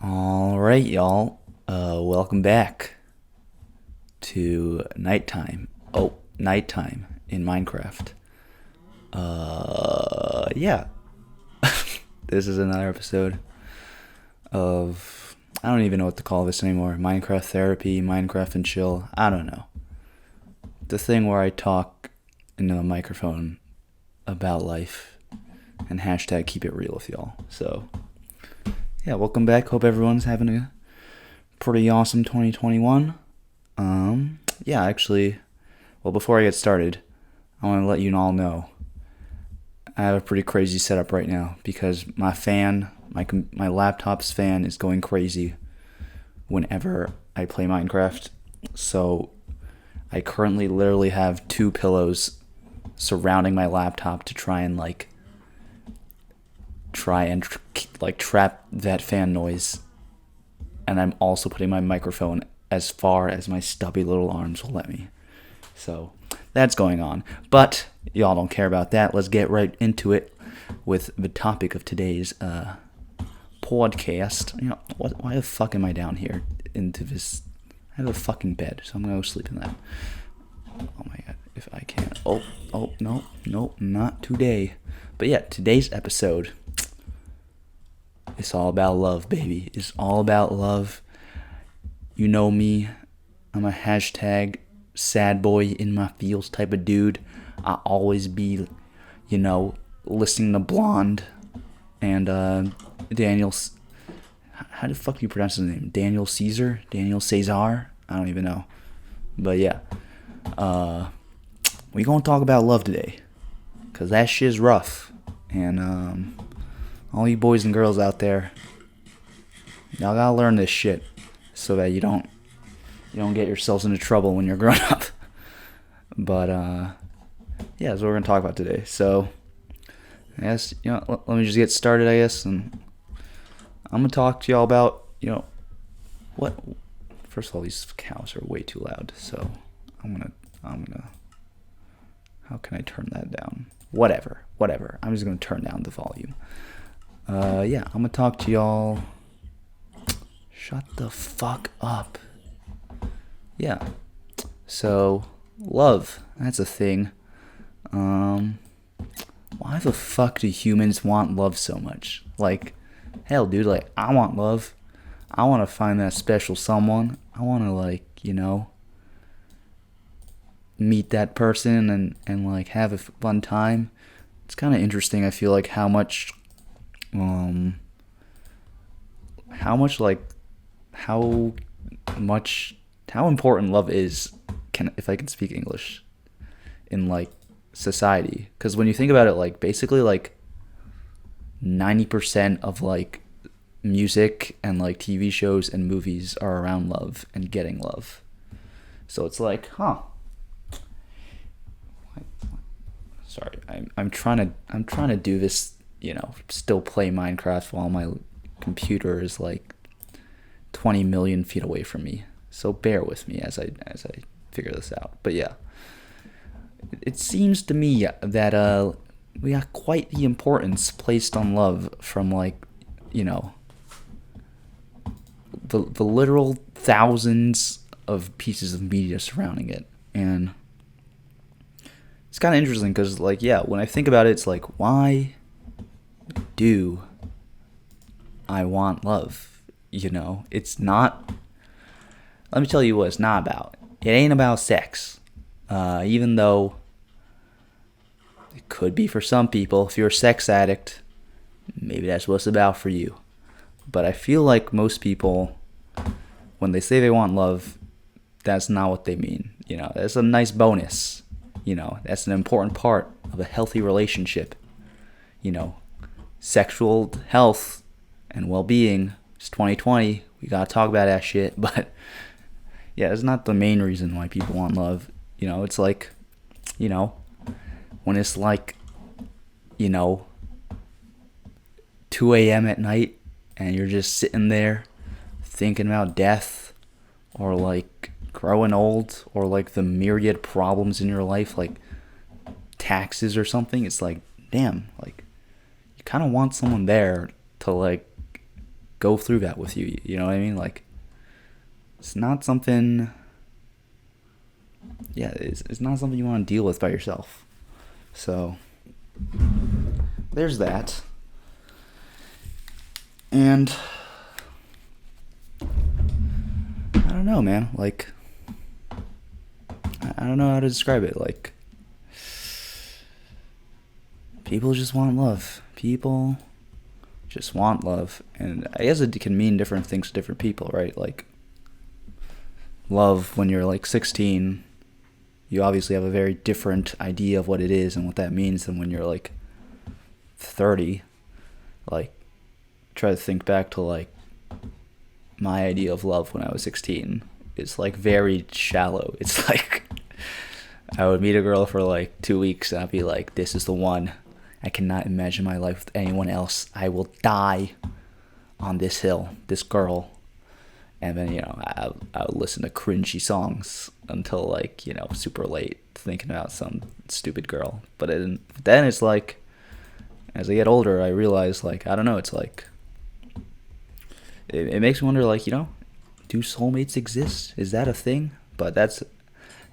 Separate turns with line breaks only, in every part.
All right, y'all. Welcome back to nighttime. Oh, nighttime in Minecraft. Yeah. This is another episode of I don't even know what to call this anymore. Minecraft therapy, Minecraft and chill. I don't know. The thing where I talk into a microphone about life and hashtag keep it real with y'all. So yeah, welcome back. Hope everyone's having a pretty awesome 2021. Yeah, actually, well, before I get started, I want to let you all know I have a pretty crazy setup right now because my fan, my laptop's fan is going crazy whenever I play Minecraft. So I currently literally have two pillows surrounding my laptop to try and trap that fan noise, and I'm also putting my microphone as far as my stubby little arms will let me. So that's going on, but y'all don't care about that. Let's get right into it with the topic of today's podcast. You know, why the fuck am I down here into this? I have a fucking bed, so I'm gonna go sleep in that. Oh my god, if I can. Oh, no, not today. But yeah, today's episode, it's all about love, baby. It's all about love. You know me. I'm a hashtag sad boy in my feels type of dude. I always be, listening to Blonde and Daniel. How the fuck do you pronounce his name? Daniel Caesar? Daniel Cesar? I don't even know. But yeah. We gonna talk about love today. Because that shit's rough. And, all you boys and girls out there, y'all gotta learn this shit so that you don't get yourselves into trouble when you're growing up. But yeah, that's what we're gonna talk about today. So I guess let me just get started, I guess, and I'm gonna talk to y'all about what. First of all, these cows are way too loud, so I'm gonna. How can I turn that down? Whatever. I'm just gonna turn down the volume. Yeah, I'm gonna talk to y'all. Shut the fuck up. Yeah. So, love. That's a thing. Why the fuck do humans want love so much? Like, hell, dude, I want love. I want to find that special someone. I want to, meet that person and have a fun time. It's kind of interesting, I feel like, how important love is, if I can speak English, in society. Because when you think about it, basically 90% of music and TV shows and movies are around love and getting love. So it's sorry, I'm trying to do this, still play Minecraft while my computer is 20 million feet away from me. So bear with me as I figure this out. But yeah, it seems to me that we got quite the importance placed on love from the literal thousands of pieces of media surrounding it. And it's kind of interesting because when I think about it, it's why do I want love? It's not. Let me tell you what it's not about. It ain't about sex. Even though it could be for some people. If you're a sex addict, maybe that's what it's about for you. But I feel like most people, when they say they want love, that's not what they mean. That's a nice bonus. That's an important part of a healthy relationship. Sexual health and well-being. It's 2020. We gotta talk about that shit. But yeah, it's not the main reason why people want love. It's when it's 2 a.m. at night and you're just sitting there thinking about death or growing old or the myriad problems in your life, taxes or something. It's damn, you kind of want someone there to go through that with you. You know what I mean? Like, it's not something. Yeah, it's not something you want to deal with by yourself. So there's that. And I don't know, man. Like, I don't know how to describe it. Like, people just want love. People just want love. And I guess it can mean different things to different people, right? Like, love when you're like 16, you obviously have a very different idea of what it is and what that means than when you're like 30. Like, try to think back to like my idea of love when I was 16. It's like very shallow. It's like I would meet a girl for like 2 weeks and I'd be like, this is the one. I cannot imagine my life with anyone else. I will die on this hill, this girl. And then, I would listen to cringy songs until like, super late, thinking about some stupid girl. But then it's like, as I get older, I realize, like, I don't know, it's like, it makes me wonder, like, do soulmates exist? Is that a thing? But that's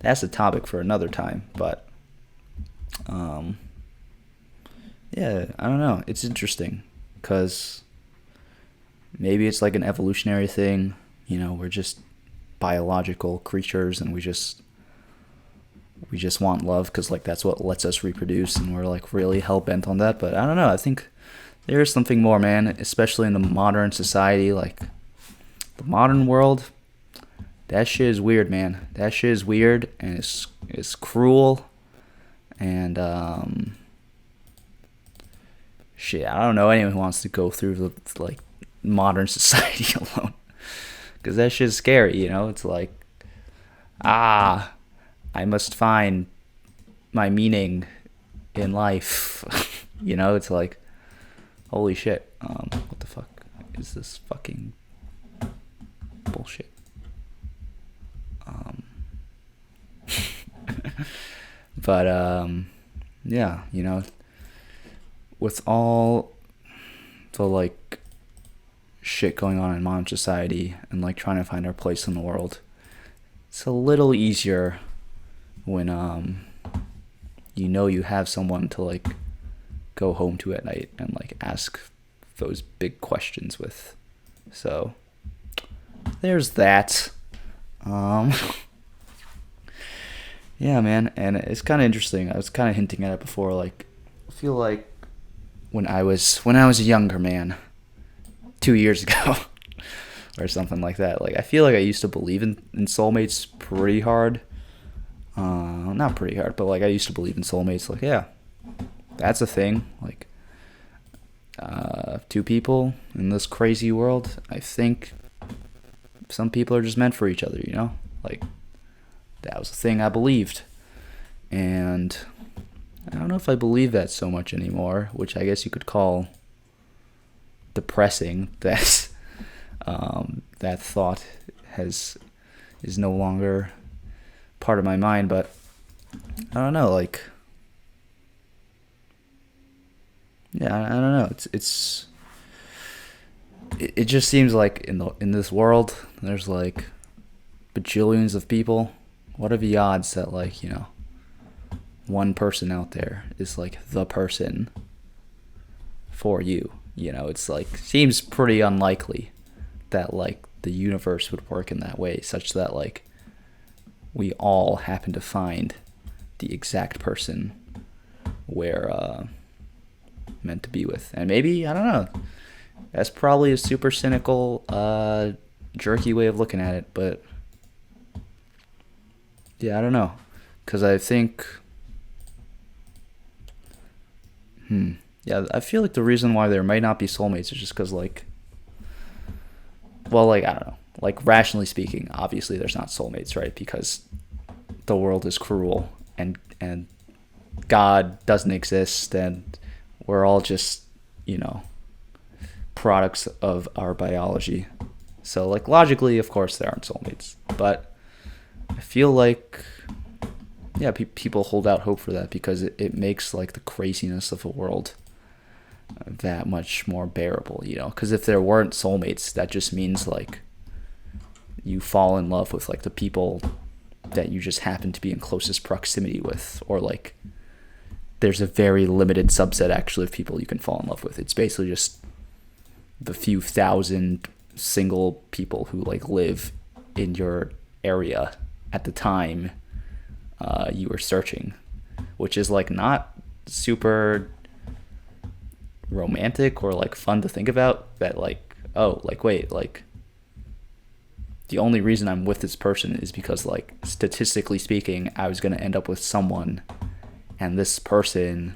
a topic for another time. But yeah, I don't know. It's interesting because maybe it's like an evolutionary thing. We're just biological creatures and we just want love because like that's what lets us reproduce, and we're like really hell-bent on that. But I don't know. I think there is something more, man, especially in the modern society, like the modern world. That shit is weird, man. That shit is weird and it's cruel. And shit, I don't know anyone who wants to go through the like modern society alone, because that shit's scary. It's like, I must find my meaning in life. It's like, holy shit. What the fuck is this fucking bullshit? But yeah, with all the like shit going on in modern society and like trying to find our place in the world, it's a little easier when you have someone to like go home to at night and like ask those big questions with. So there's that. Yeah, man, and it's kind of interesting. I was kind of hinting at it before. Like, I feel like when I was a younger man, 2 years ago, or something like that. Like, I feel like I used to believe in soulmates pretty hard. Not pretty hard, but like I used to believe in soulmates. Like, yeah, that's a thing. Like, two people in this crazy world. I think some people are just meant for each other. Like. That was a thing I believed. And I don't know if I believe that so much anymore, which I guess you could call depressing. That that thought is no longer part of my mind. But I don't know, like, yeah, I don't know. It just seems like in this world there's like bajillions of people. What are the odds that, like, one person out there is, like, the person for you? It's, like, seems pretty unlikely that, like, the universe would work in that way, such that, like, we all happen to find the exact person we're meant to be with. And maybe, I don't know, that's probably a super cynical, jerky way of looking at it, but yeah, I don't know, because I think, yeah, I feel like the reason why there might not be soulmates is just because, like, well, like, I don't know, like, rationally speaking, obviously there's not soulmates, right, because the world is cruel, and God doesn't exist, and we're all just, products of our biology, so, like, logically, of course, there aren't soulmates, but I feel like, yeah, people hold out hope for that because it makes, like, the craziness of the world that much more bearable, you know? Because if there weren't soulmates, that just means like you fall in love with like the people that you just happen to be in closest proximity with, or like there's a very limited subset actually of people you can fall in love with. It's basically just the few thousand single people who like live in your area at the time you were searching, which is like not super romantic or like fun to think about. That like, oh, like wait, like the only reason I'm with this person is because like statistically speaking I was going to end up with someone, and this person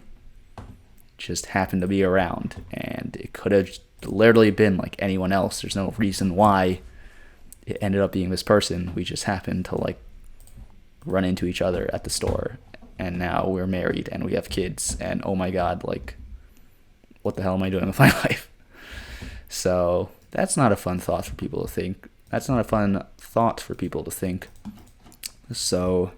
just happened to be around, and it could have literally been like anyone else. There's no reason why it ended up being this person. We just happened to like run into each other at the store, and now we're married and we have kids, and oh my god, like what the hell am I doing with my life? So that's not a fun thought for people to think. So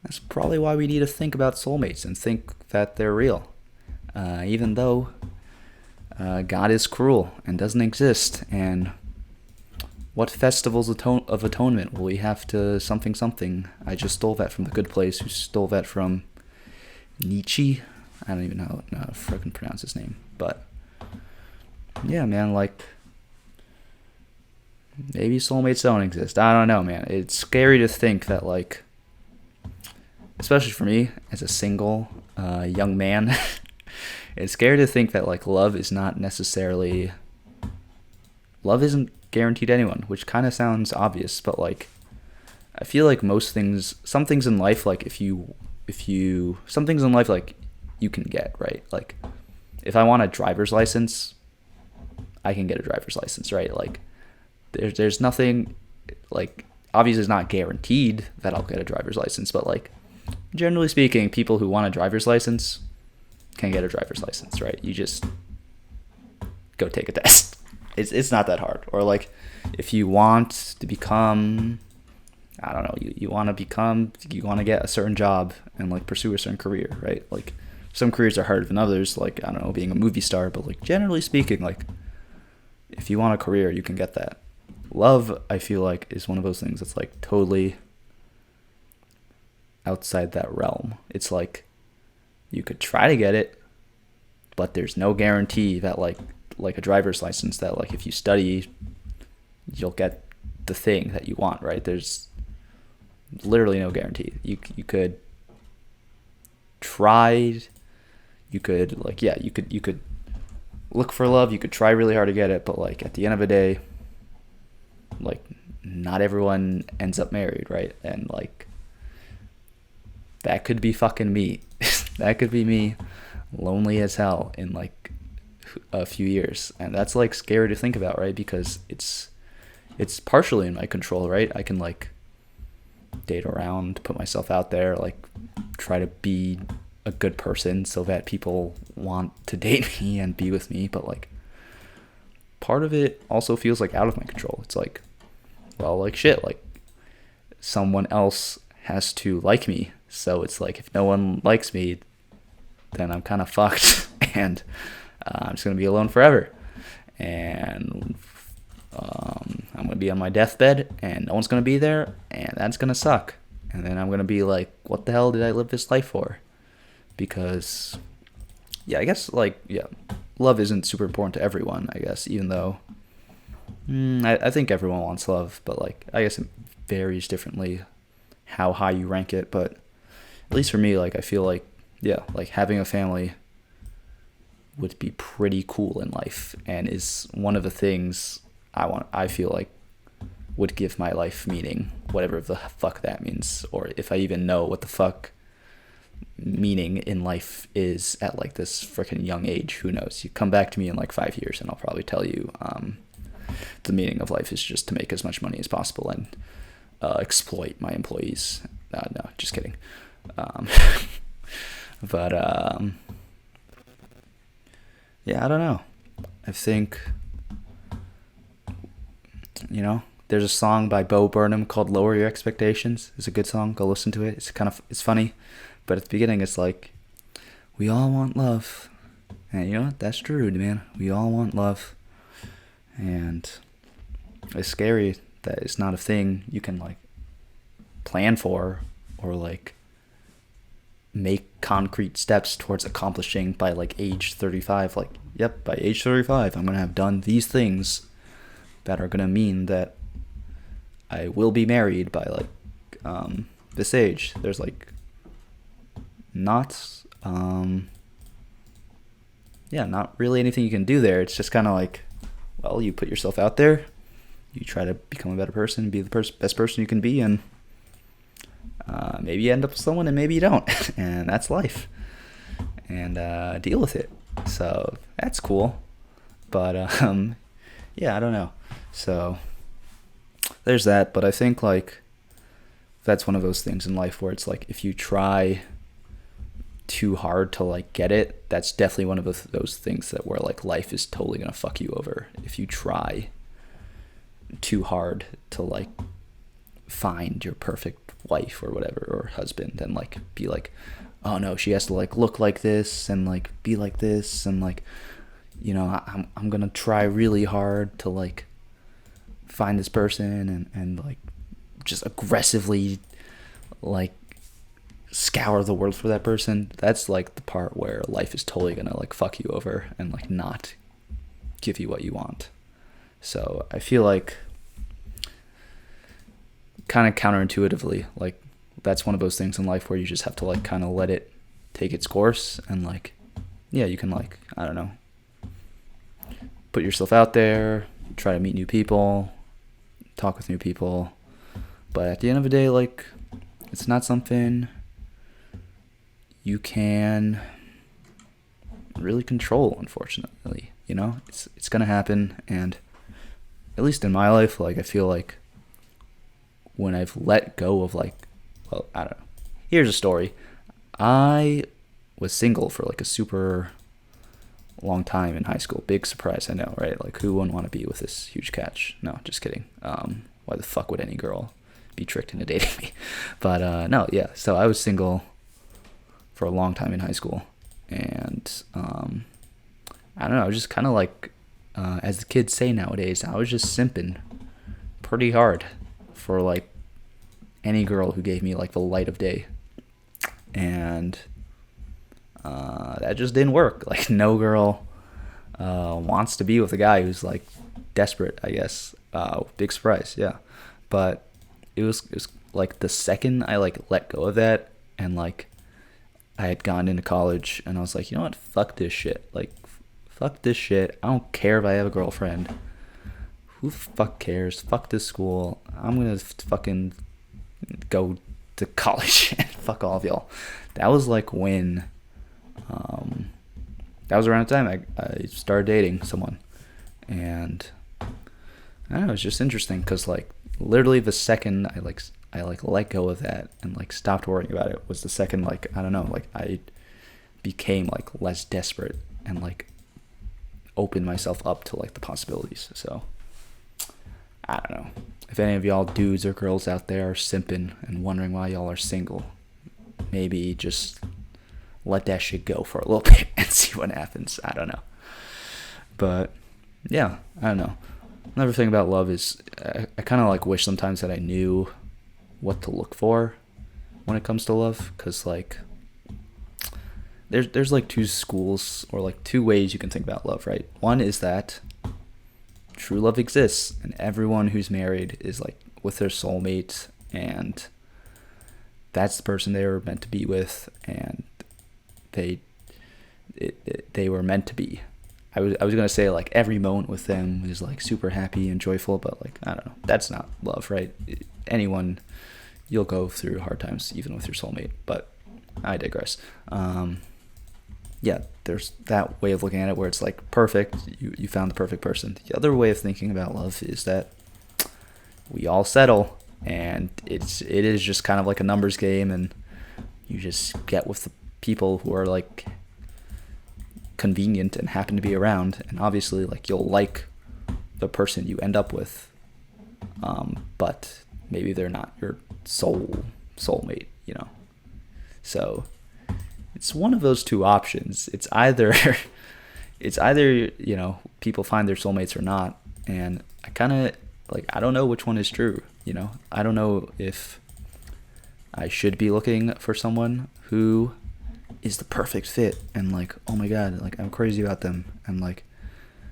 that's probably why we need to think about soulmates and think that they're real, even though God is cruel and doesn't exist. And what festivals of atonement will we have to something? I just stole that from The Good Place, who stole that from Nietzsche. I don't even know how to freaking pronounce his name. But yeah, man, like maybe soulmates don't exist. I don't know, man. It's scary to think that, like, especially for me as a single young man, it's scary to think that like love isn't guaranteed to anyone, which kind of sounds obvious, but like I feel like some things in life, like some things in life like you can get, right? Like if I want a driver's license, I can get a driver's license, right? Like there's nothing, like obviously it's not guaranteed that I'll get a driver's license, but like generally speaking, people who want a driver's license can get a driver's license, right? You just go take a test. It's not that hard. Or like if you want to become, I don't know, you want to get a certain job and like pursue a certain career, right? Like some careers are harder than others, like I don't know, being a movie star, but like generally speaking, like if you want a career, you can get that. Love, I feel like, is one of those things that's like totally outside that realm. It's like you could try to get it, but there's no guarantee that like a driver's license, that like if you study you'll get the thing that you want, right? There's literally no guarantee. You could try, you could like, yeah, you could look for love, you could try really hard to get it, but like at the end of the day, like not everyone ends up married, right? And like that could be fucking me. That could be me, lonely as hell in like a few years, and that's like scary to think about, right? Because it's partially in my control, right? I can like date around, put myself out there, like try to be a good person so that people want to date me and be with me, but like part of it also feels like out of my control. It's like, well, like shit, like someone else has to like me, so it's like if no one likes me, then I'm kind of fucked, and I'm just gonna be alone forever, and I'm gonna be on my deathbed, and no one's gonna be there, and that's gonna suck. And then I'm gonna be like, what the hell did I live this life for? Because, yeah, I guess like, yeah, love isn't super important to everyone, I guess, even though I think everyone wants love, but like I guess it varies differently how high you rank it. But at least for me, like I feel like, yeah, like having a family would be pretty cool in life, and is one of the things I feel like would give my life meaning, whatever the fuck that means, or if I even know what the fuck meaning in life is at like this freaking young age. Who knows? You come back to me in like 5 years and I'll probably tell you the meaning of life is just to make as much money as possible and exploit my employees. No, just kidding. But yeah, I don't know. I think, you know, there's a song by Bo Burnham called "Lower Your Expectations." It's a good song. Go listen to it. It's funny, but at the beginning it's like, we all want love, And you know what? That's true, man. We all want love. And it's scary that it's not a thing you can like plan for or like make concrete steps towards accomplishing by like age 35. Like, yep, by age 35 I'm gonna have done these things that are gonna mean that I will be married by like this age. There's like not not really anything you can do there. It's just kind of like, well, you put yourself out there, you try to become a better person, be the best person you can be, and maybe you end up with someone and maybe you don't. And that's life. And deal with it. So that's cool. But yeah, I don't know. So there's that. But I think like that's one of those things in life where it's like if you try too hard to like get it, that's definitely one of those things that where like life is totally gonna fuck you over. If you try too hard to like find your perfect wife or whatever, or husband, and like be like, oh no, she has to like look like this and like be like this, and like, you know, I'm gonna try really hard to like find this person and like just aggressively like scour the world for that person. That's like the part where life is totally gonna like fuck you over and like not give you what you want. So I feel like kind of counterintuitively, like that's one of those things in life where you just have to like kind of let it take its course, and like, yeah, you can like, I don't know, put yourself out there, try to meet new people, talk with new people, but at the end of the day, like, it's not something you can really control, unfortunately. You know, it's gonna happen. And at least in my life, like, I feel like when I've let go of like, well, I don't know, here's a story. I was single for like a super long time in high school. Big surprise, I know, right? Like, who wouldn't want to be with this huge catch? No, just kidding. Why the fuck would any girl be tricked into dating me? But no, yeah, so I was single for a long time in high school, and I don't know, I was just kind of like, as the kids say nowadays, I was just simping pretty hard for like any girl who gave me like the light of day, and that just didn't work. Like, no girl wants to be with a guy who's like desperate, I guess. Big surprise, yeah. But it was like the second I like let go of that, and like I had gone into college, and I was like, you know what, fuck this shit. Like, fuck this shit. I don't care if I have a girlfriend. Who the fuck cares? Fuck this school. I'm gonna fucking go to college and fuck all of y'all. That was like when, that was around the time I started dating someone. And I don't know, it's just interesting because like literally the second I let go of that and like stopped worrying about it was the second, like, I don't know, like I became like less desperate and like opened myself up to like the possibilities. So I don't know. If any of y'all dudes or girls out there are simping and wondering why y'all are single, maybe just let that shit go for a little bit and see what happens. I don't know. But yeah, I don't know. Another thing about love is I kind of like wish sometimes that I knew what to look for when it comes to love, because like there's like two schools or like two ways you can think about love, right? One is that true love exists, and everyone who's married is like with their soulmate, and that's the person they were meant to be with, and they were meant to be. I was gonna say like every moment with them is like super happy and joyful, but like, I don't know, that's not love, right? Anyone, you'll go through hard times even with your soulmate, but I digress. Yeah, there's that way of looking at it where it's like perfect, you found the perfect person. The other way of thinking about love is that we all settle, and it is just kind of like a numbers game, and you just get with the people who are like convenient and happen to be around, and obviously like you'll like the person you end up with, but maybe they're not your soulmate, you know. So it's one of those two options. It's either it's either, people find their soulmates or not. And I kind of, like, I don't know which one is true, I don't know if I should be looking for someone who is the perfect fit and, like, oh my god, like, I'm crazy about them, and, like,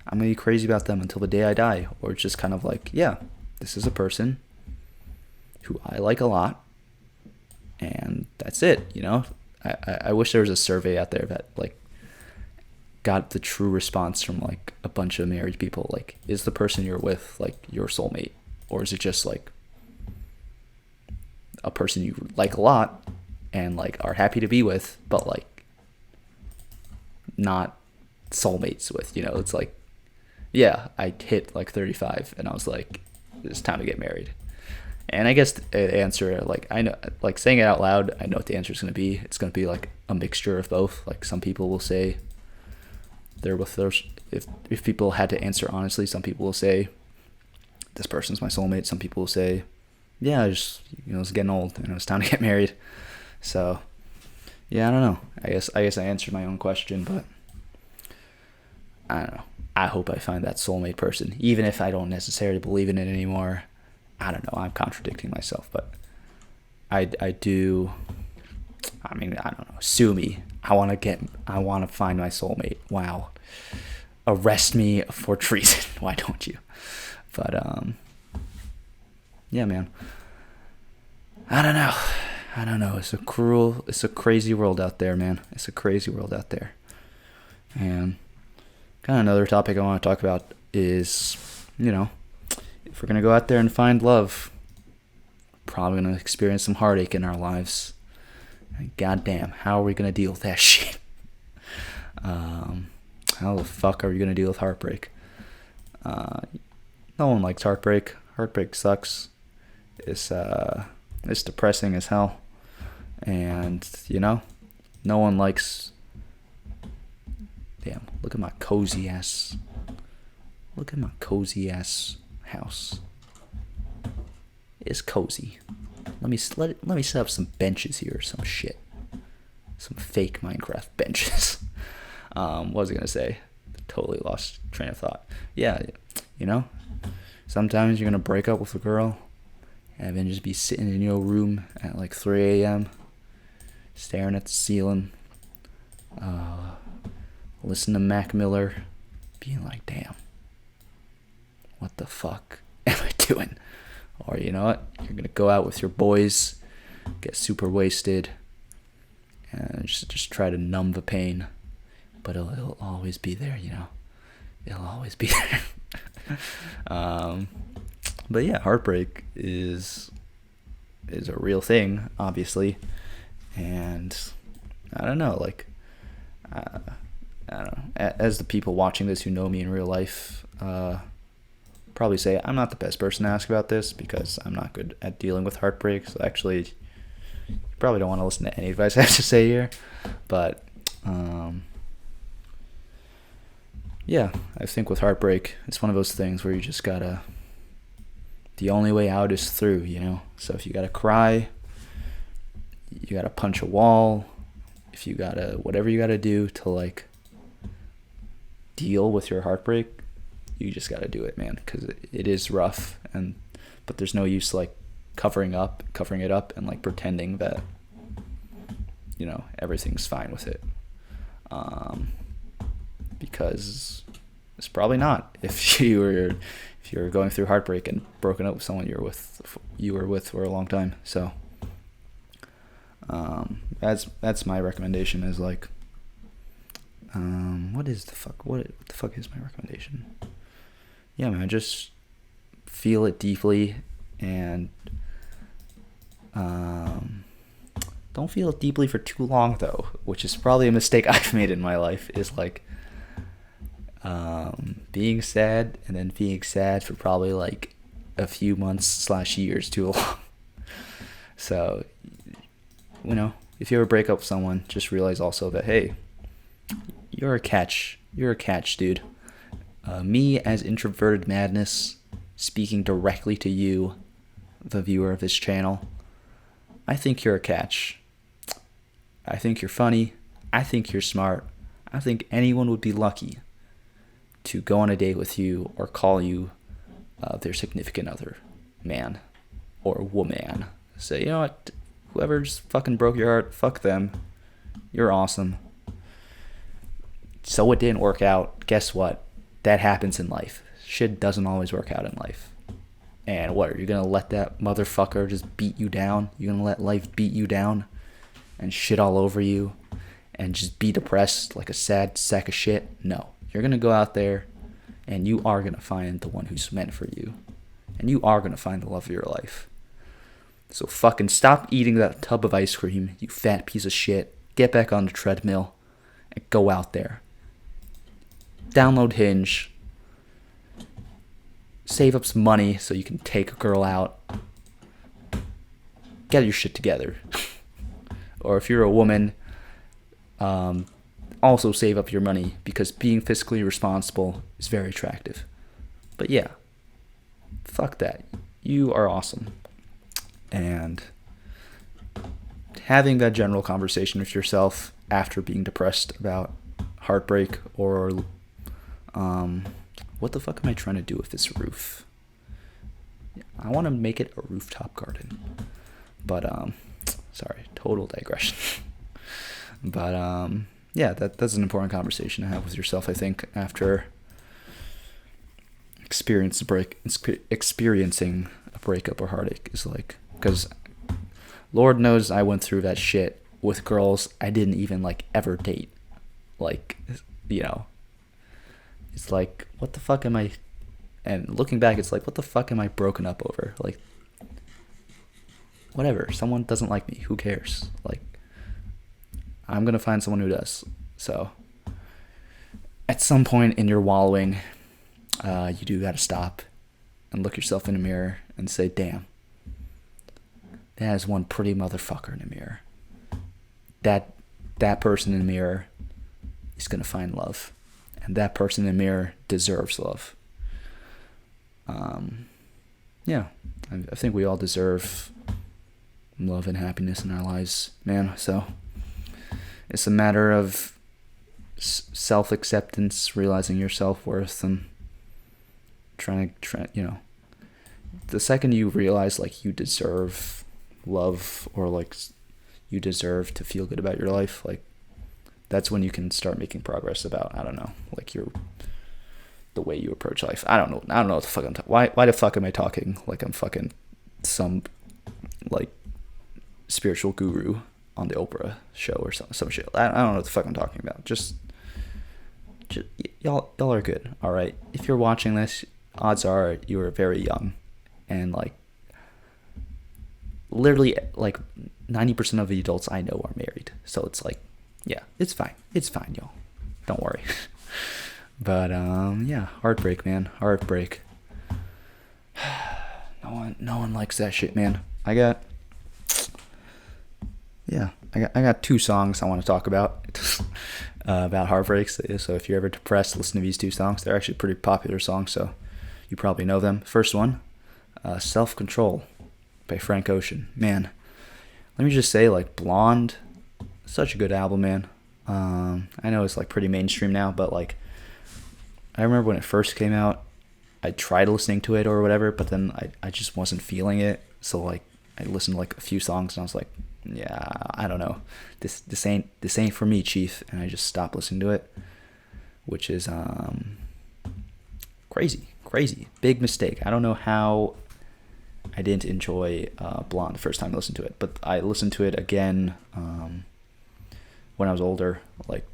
I'm gonna be crazy about them until the day I die. Or it's just kind of like, yeah, this is a person who I like a lot, and that's it. I wish there was a survey out there that, like, got the true response from, like, a bunch of married people. Like, is the person you're with, like, your soulmate, or is it just, like, a person you like a lot and, like, are happy to be with, but, like, not soulmates with? It's like, yeah, I hit, like, 35 and I was like, it's time to get married. And I guess the answer, like, I know, like, saying it out loud, I know what the answer is going to be. It's going to be, like, a mixture of both. Like, some people will say they're with those. If people had to answer honestly, some people will say, this person's my soulmate. Some people will say, yeah, it's getting old and it's time to get married. So, yeah, I don't know. I guess I answered my own question, but I don't know. I hope I find that soulmate person, even if I don't necessarily believe in it anymore. I don't know. I'm contradicting myself, but I do. I mean, I don't know. Sue me. I want to find my soulmate. Wow. Arrest me for treason. Why don't you? But yeah, man. I don't know. It's a crazy world out there, man. It's a crazy world out there. And kind of another topic I want to talk about is, if we're going to go out there and find love, probably going to experience some heartache in our lives. And goddamn, how are we going to deal with that shit? How the fuck are we going to deal with heartbreak? No one likes heartbreak. Heartbreak sucks. It's depressing as hell. And, no one likes... Damn, look at my cozy ass house. It's cozy. Let me set up some benches here or some shit. Some fake Minecraft benches. What was I gonna say? Totally lost train of thought. Yeah, sometimes you're gonna break up with a girl and then just be sitting in your room at like 3 a.m. staring at the ceiling, listen to Mac Miller, being like, damn, what the fuck am I doing? Or you know what, you're gonna go out with your boys, get super wasted, and just try to numb the pain, but it'll always be there, it'll always be there. But yeah, heartbreak is a real thing, obviously, and I don't know, like, I don't know, as the people watching this who know me in real life, probably say I'm not the best person to ask about this because I'm not good at dealing with heartbreak. So actually, you probably don't want to listen to any advice I have to say here. But yeah, I think with heartbreak, it's one of those things where you just gotta. The only way out is through, So if you gotta cry, you gotta punch a wall. If you gotta, whatever you gotta do to like deal with your heartbreak, you just gotta do it, man, because it is rough, but there's no use like covering it up and like pretending that everything's fine with it, because it's probably not. If you're going through heartbreak and broken up with someone you were with for a long time, so that's my recommendation. Is like, what the fuck is my recommendation? Yeah, man, just feel it deeply, and don't feel it deeply for too long, though, which is probably a mistake I've made in my life, is like being sad and then being sad for probably like a few months / years too long. So, if you ever break up with someone, just realize also that, hey, you're a catch, dude. Me as introverted madness, speaking directly to you, the viewer of this channel, I think you're a catch. I think you're funny. I think you're smart. I think anyone would be lucky to go on a date with you or call you their significant other, man or woman. Say, you know what, whoever just fucking broke your heart, fuck them. You're awesome. So it didn't work out. Guess what? That happens in life. Shit doesn't always work out in life. And what, are you going to let that motherfucker just beat you down? You're going to let life beat you down and shit all over you and just be depressed like a sad sack of shit? No. You're going to go out there and you are going to find the one who's meant for you. And you are going to find the love of your life. So fucking stop eating that tub of ice cream, you fat piece of shit. Get back on the treadmill and go out there. Download Hinge. Save up some money so you can take a girl out. Get your shit together. Or if you're a woman, also save up your money, because being fiscally responsible is very attractive. But yeah, fuck that. You are awesome. And having that general conversation with yourself after being depressed about heartbreak or what the fuck am I trying to do with this roof? I want to make it a rooftop garden. But, sorry, total digression. But, yeah, that's an important conversation to have with yourself, I think, after experiencing a breakup or heartache. Is like, because Lord knows I went through that shit with girls I didn't even, like, ever date. Like, you know, it's like, what the fuck am I, and looking back, it's like, what the fuck am I broken up over? Like, whatever, someone doesn't like me, who cares? Like, I'm gonna find someone who does. So, at some point in your wallowing, you do gotta stop and look yourself in the mirror and say, damn, that is one pretty motherfucker in the mirror. That person in the mirror is gonna find love. And that person in the mirror deserves love. Yeah, I think we all deserve love and happiness in our lives, man. So it's a matter of self-acceptance, realizing your self-worth, and trying, you know, the second you realize, like, you deserve love, or, like, you deserve to feel good about your life, like, that's when you can start making progress about, I don't know, like, the way you approach life. I don't know what the fuck I'm talking. Why the fuck am I talking like I'm fucking some, like, spiritual guru on the Oprah show or some shit. I don't know what the fuck I'm talking about. Just y'all are good, all right? If you're watching this, odds are you are very young, and, like, literally, like, 90% of the adults I know are married. So it's like, yeah, it's fine, y'all. Don't worry. But yeah, heartbreak, man, heartbreak. No one likes that shit, man. I got 2 songs I want to talk about about heartbreaks. So if you're ever depressed, listen to these 2 songs. They're actually pretty popular songs, so you probably know them. First one, Self Control by Frank Ocean. Man, let me just say, like, Blonde, such a good album, man. I know it's, like, pretty mainstream now, but, like, I remember when it first came out, I tried listening to it or whatever, but then I just wasn't feeling it. So, like, I listened to, like, a few songs and I was like, yeah, I don't know, this ain't for me, Chief, and I just stopped listening to it, which is crazy, big mistake. I don't know how I didn't enjoy Blonde the first time I listened to it, but I listened to it again when I was older, like,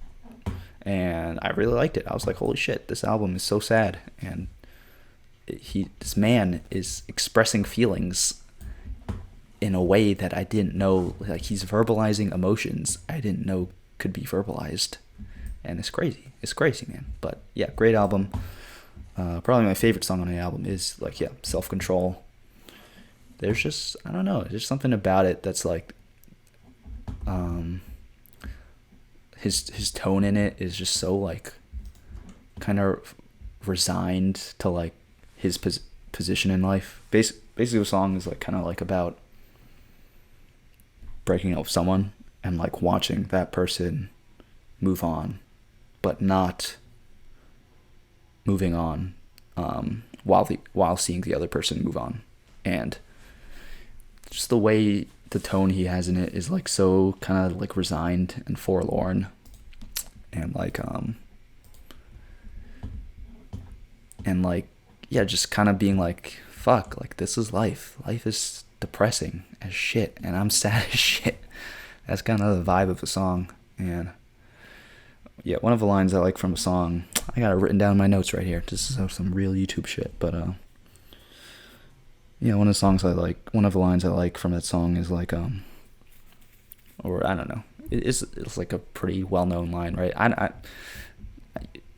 and I really liked it. I was like, holy shit, this album is so sad, and this man is expressing feelings in a way that I didn't know. Like, he's verbalizing emotions I didn't know could be verbalized, and it's crazy, man. But yeah, great album. Probably my favorite song on the album is, like, yeah, Self Control. There's just, I don't know, there's something about it that's, like, his tone in it is just so, like, kind of resigned to, like, his position in life. Basically the song is, like, kind of, like, about breaking up with someone and, like, watching that person move on, but not moving on, while seeing the other person move on, and just the way the tone he has in it is like so kind of like resigned and forlorn, and like yeah, just kind of being like, fuck, like this is life. Life is depressing as shit, and I'm sad as shit. That's kind of the vibe of the song. And yeah, one of the lines I like from a song, I got it written down in my notes right here. This is some real YouTube shit, but yeah, one of the lines I like from that song is like, or I don't know, it's like a pretty well known line, right?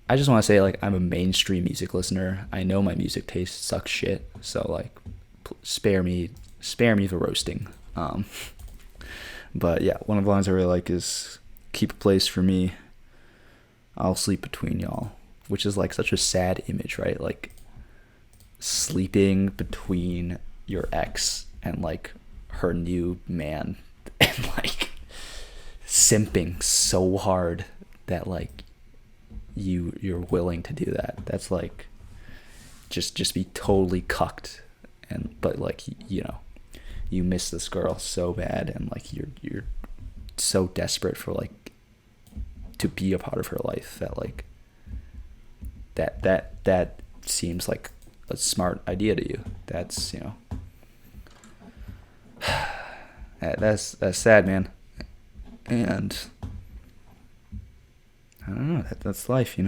I just want to say, like, I'm a mainstream music listener. I know my music taste sucks shit, so like, spare me the roasting. But yeah, one of the lines I really like is, "Keep a place for me, I'll sleep between y'all," which is like such a sad image, right? Like sleeping between your ex and like her new man, and like simping so hard that like you're willing to do that. That's like just be totally cucked, and but like you miss this girl so bad, and like you're so desperate for like to be a part of her life that like that seems like a smart idea to you. That's that's sad, man. And I don't know, that's life,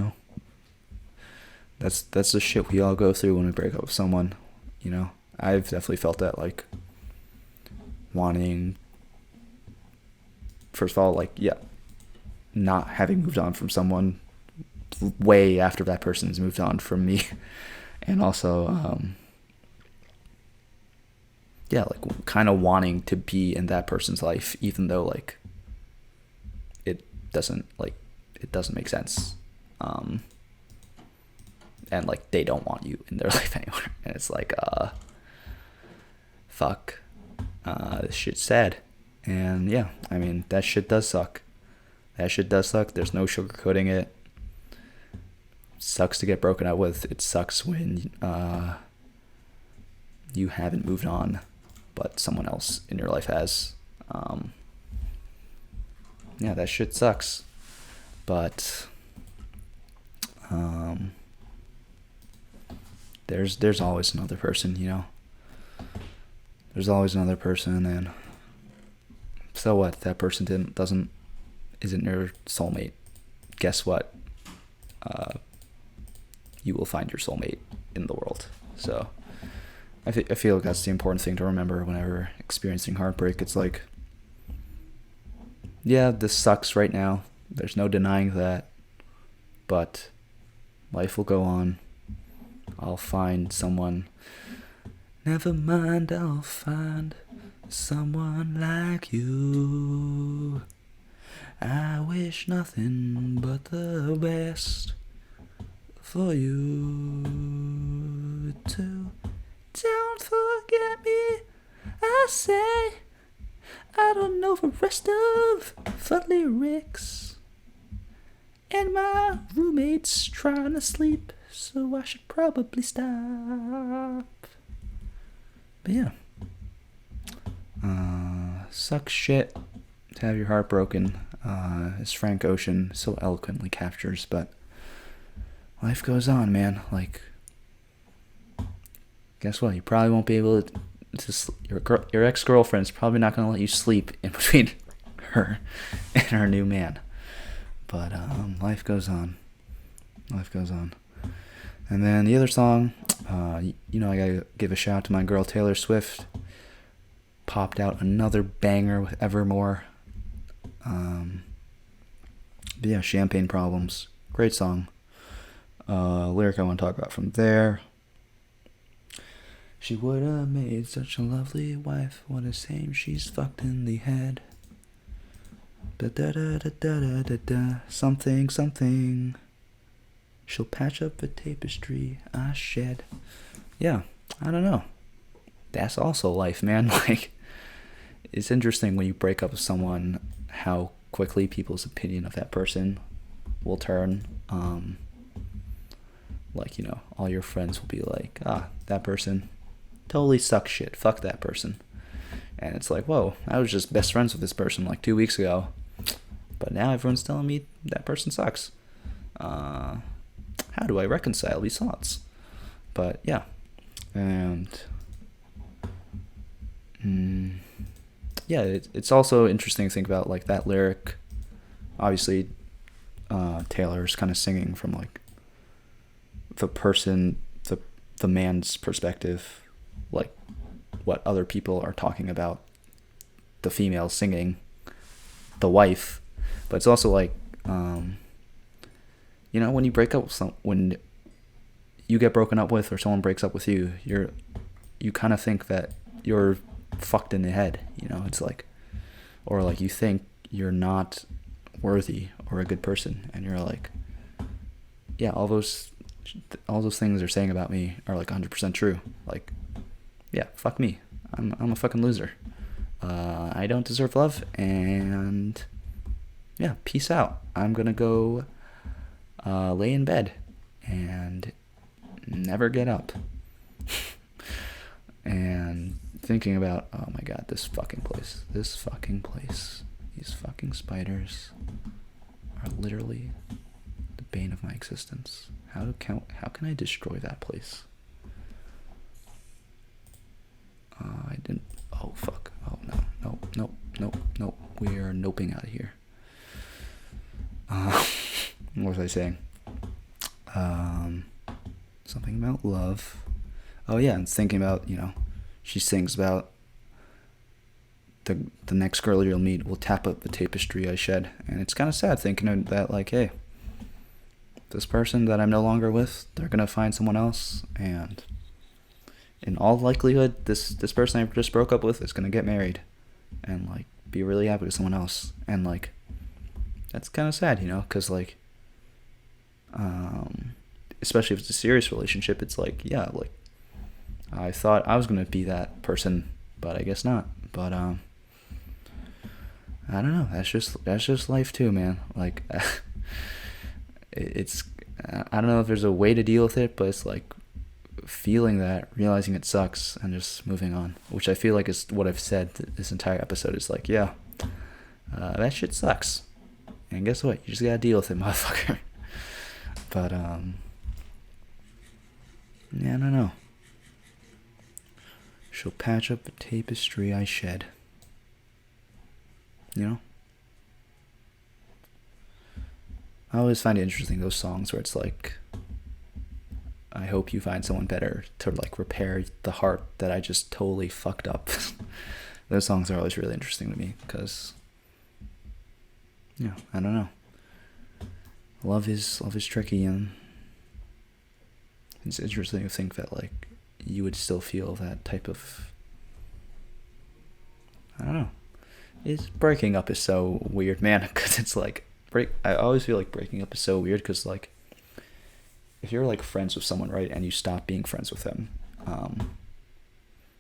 that's the shit we all go through when we break up with someone. I've definitely felt that, like wanting, first of all, like, yeah, not having moved on from someone way after that person's moved on from me. And also yeah, like kind of wanting to be in that person's life, even though like it doesn't make sense, and like they don't want you in their life anymore, and it's like fuck, this shit's sad. And yeah, I mean, that shit does suck. There's no sugarcoating it. Sucks to get broken up with. It sucks when you haven't moved on, but someone else in your life has. Yeah, that shit sucks. But there's always another person, There's always another person, and so what? That person isn't your soulmate. Guess what? You will find your soulmate in the world. So I feel like that's the important thing to remember whenever experiencing heartbreak. It's like, yeah, this sucks right now. There's no denying that. But life will go on. I'll find someone. Never mind, I'll find someone like you. I wish nothing but the best for you too. Don't forget me, I say. I don't know the rest of the lyrics, and my roommate's trying to sleep, so I should probably stop. But yeah, sucks shit to have your heart broken, as Frank Ocean so eloquently captures. But life goes on, man. Like, guess what? You probably won't be able to your ex-girlfriend's probably not going to let you sleep in between her and her new man. But life goes on. And then the other song, I gotta give a shout out to my girl Taylor Swift. Popped out another banger with Evermore. But yeah, Champagne Problems. Great song. Lyric I want to talk about from there. She would have made such a lovely wife. What a shame she's fucked in the head. Da da da da da da da. Something. She'll patch up the tapestry I shed. Yeah, I don't know. That's also life, man. Like, it's interesting when you break up with someone, how quickly people's opinion of that person will turn. like, all your friends will be like, that person totally sucks shit. Fuck that person. And it's like, whoa, I was just best friends with this person like 2 weeks ago. But now everyone's telling me that person sucks. How do I reconcile these thoughts? But yeah. And yeah, it's also interesting to think about like that lyric. Obviously, Taylor's kind of singing from like the person, the man's perspective, like what other people are talking about, the female singing, the wife. But it's also like, when you break up with when you get broken up with, or someone breaks up with you, you kind of think that you're fucked in the head. It's like, or like you think you're not worthy or a good person, and you're like, yeah, all those things they're saying about me are like 100% true. Like, yeah, fuck me. I'm a fucking loser. I don't deserve love, and yeah, peace out. I'm gonna go lay in bed and never get up. And thinking about, oh my god, this fucking place, these fucking spiders are literally the bane of my existence. How can I destroy that place? I didn't. Oh fuck. Oh no. We are noping out of here. What was I saying? Something about love. Oh yeah, and thinking about, she sings about the next girl you'll meet will tap up the tapestry I shed. And it's kind of sad thinking of that, like, hey, this person that I'm no longer with, they're going to find someone else, and in all likelihood, this person I just broke up with is going to get married and, like, be really happy with someone else. And, like, that's kind of sad, because, like, especially if it's a serious relationship, it's like, yeah, like, I thought I was going to be that person, but I guess not. But, I don't know. That's just life too, man. Like, I don't know if there's a way to deal with it, but it's like feeling that, realizing it sucks, and just moving on, which I feel like is what I've said this entire episode. Is like, yeah, that shit sucks, and guess what? You just gotta deal with it, motherfucker. But, yeah, I don't know. She'll patch up the tapestry I shed. I always find it interesting, those songs where it's like, I hope you find someone better to, like, repair the heart that I just totally fucked up. Those songs are always really interesting to me, because, I don't know. Love is tricky, and it's interesting to think that, like, you would still feel that type of, I don't know. Breaking up is so weird, man, because it's like, I always feel like breaking up is so weird, because, like, if you're, like, friends with someone, right, and you stop being friends with them,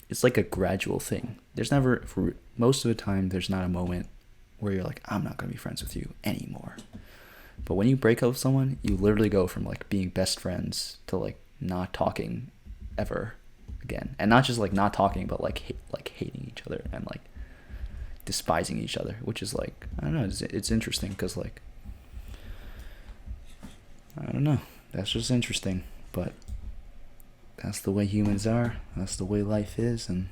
it's like a gradual thing. There's never, for most of the time, there's not a moment where you're like, I'm not going to be friends with you anymore. But when you break up with someone, you literally go from, like, being best friends to, like, not talking ever again. And not just, like, not talking, but, like, hating each other and, like, despising each other, which is, like, I don't know, it's interesting, because, like, I don't know, that's just interesting, but that's the way humans are, that's the way life is, and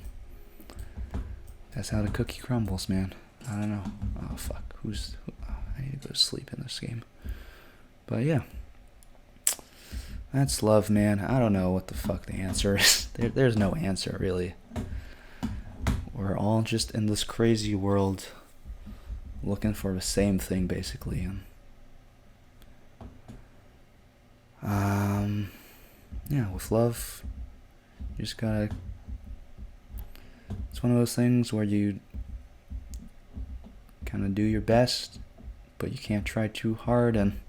that's how the cookie crumbles, man. I don't know. Oh fuck, I need to go to sleep in this game. But yeah, that's love, man. I don't know what the fuck the answer is. There's no answer, really. We're all just in this crazy world looking for the same thing, basically. And yeah, with love, you just gotta, it's one of those things where you kind of do your best, but you can't try too hard, and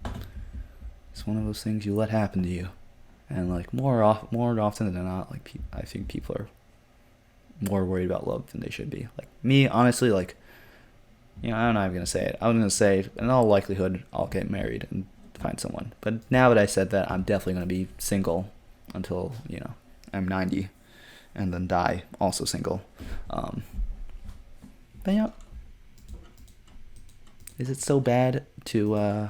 it's one of those things you let happen to you. And, like, more often than not, like, I think people are more worried about love than they should be. Like, me, honestly, like, I'm not even gonna say it. I'm gonna say, in all likelihood, I'll get married and find someone. But now that I said that, I'm definitely going to be single until, I'm 90 and then die also single. But yeah. Is it so bad to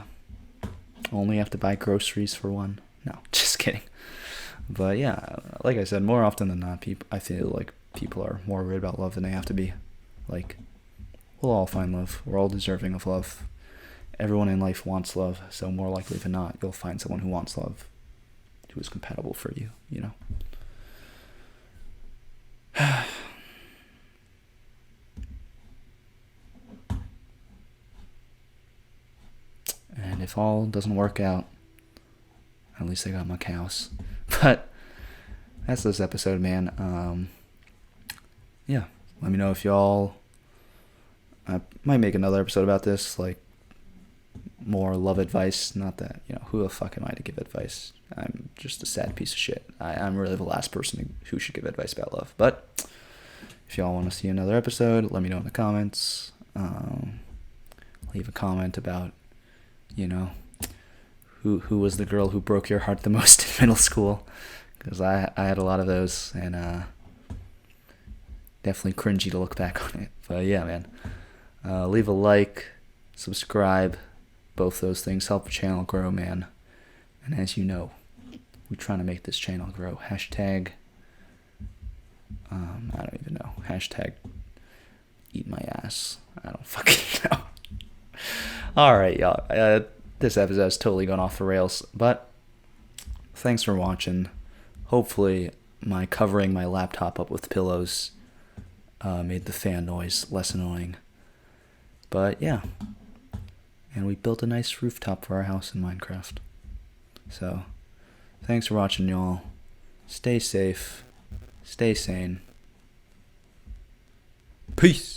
only have to buy groceries for one? No, just kidding. But yeah, like I said, more often than not, I feel like people are more worried about love than they have to be. Like, we'll all find love. We're all deserving of love. Everyone in life wants love, so more likely than not, you'll find someone who wants love, who is compatible for you, And if all doesn't work out, at least I got my cows. But that's this episode, man. Yeah, let me know if y'all... I might make another episode about this, like, more love advice. Not that, who the fuck am I to give advice? I'm just a sad piece of shit. I'm really the last person who should give advice about love. But if y'all want to see another episode, let me know in the comments. Leave a comment about, who was the girl who broke your heart the most in middle school. Because I had a lot of those, and definitely cringy to look back on it. But yeah, man. Leave a like, subscribe. Both those things help the channel grow, man. And as you know, we're trying to make this channel grow. Hashtag, I don't even know. Hashtag, eat my ass. I don't fucking know. Alright, y'all. This episode has totally gone off the rails. But thanks for watching. Hopefully, my covering my laptop up with pillows made the fan noise less annoying. But yeah. And we built a nice rooftop for our house in Minecraft. So, thanks for watching, y'all. Stay safe. Stay sane. Peace.